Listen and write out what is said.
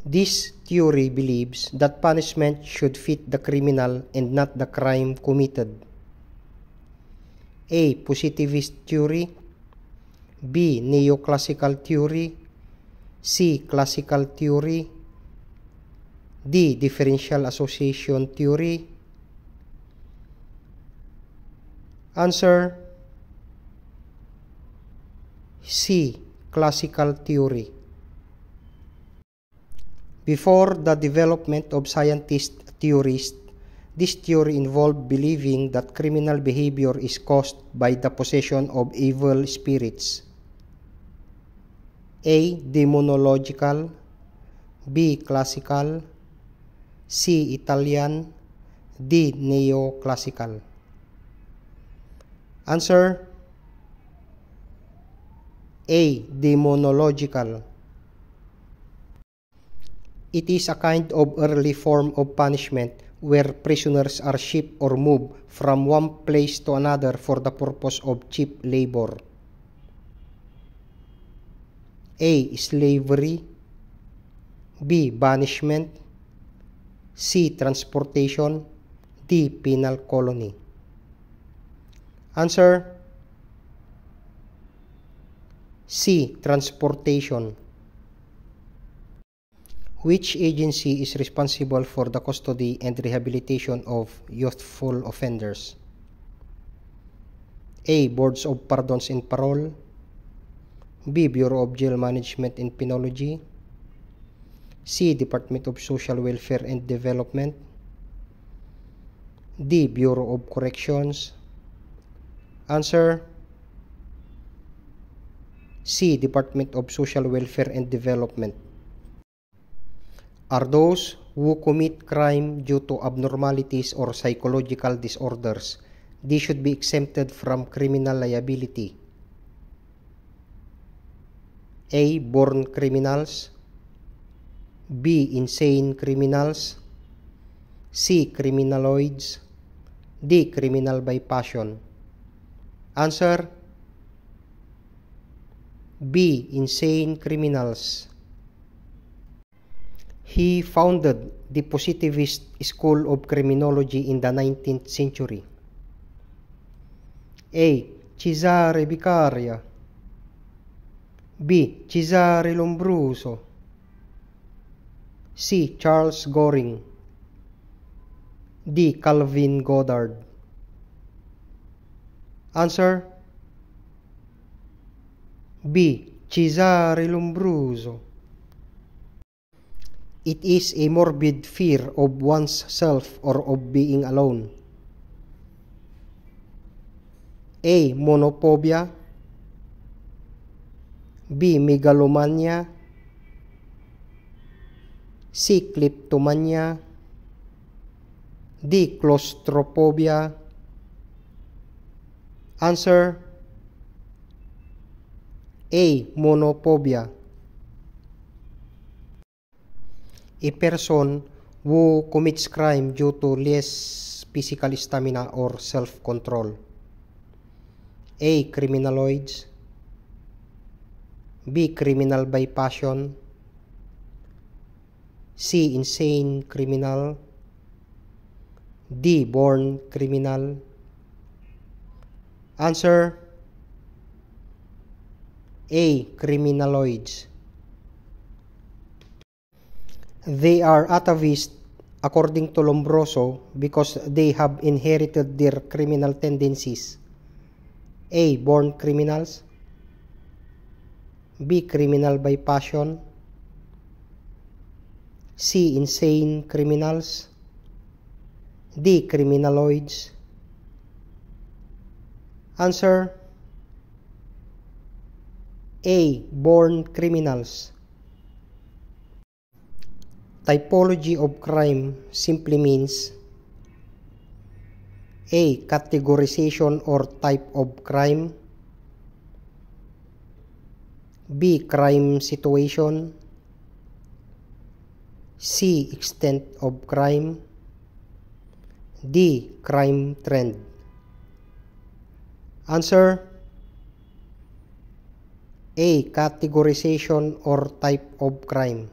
This theory believes that punishment should fit the criminal and not the crime committed. A. Positivist theory. B. Neoclassical theory. C. Classical theory. D. Differential association theory. Answer C. Classical theory. Before the development of scientist theories, this theory involved believing that criminal behavior is caused by the possession of evil spirits. A. Demonological. B. Classical. C. Italian. D. Neoclassical. Answer A. Demonological. It is a kind of early form of punishment where prisoners are shipped or moved from one place to another for the purpose of cheap labor. A. Slavery. B. Banishment. C. Transportation. D. Penal colony. Answer C. Transportation. Which agency is responsible for the custody and rehabilitation of youthful offenders? A. Boards of Pardons and Parole. B. Bureau of Jail Management and Penology. C. Department of Social Welfare and Development. D. Bureau of Corrections. Answer C. Department of Social Welfare and Development. Are those who commit crime due to abnormalities or psychological disorders, they should be exempted from criminal liability. A. Born criminals. B. Insane criminals. C. Criminaloids. D. Criminal by passion. Answer B. Insane criminals. He founded the Positivist School of Criminology in the 19th century. A. Cesare Beccaria. B. Cesare Lombroso. C. Charles Goring. D. Calvin Goddard. Answer B. Cesare Lombroso. It is a morbid fear of one's self or of being alone. A. Monophobia. B. Megalomania. C. Kleptomania. D. Claustrophobia. Answer A. Monophobia. A person who commits crime due to less physical stamina or self-control. A. Criminaloids. B. Criminal by passion. C. Insane criminal. D. Born criminal. Answer A. Criminaloids. They are atavists, according to Lombroso, because they have inherited their criminal tendencies. A. Born criminals. B. Criminal by passion. C. Insane criminals. D. Criminaloids. Answer A. Born criminals. Typology of crime simply means A. Categorization or type of crime. B. Crime situation. C. Extent of crime. D. Crime trend. Answer A. Categorization or type of crime.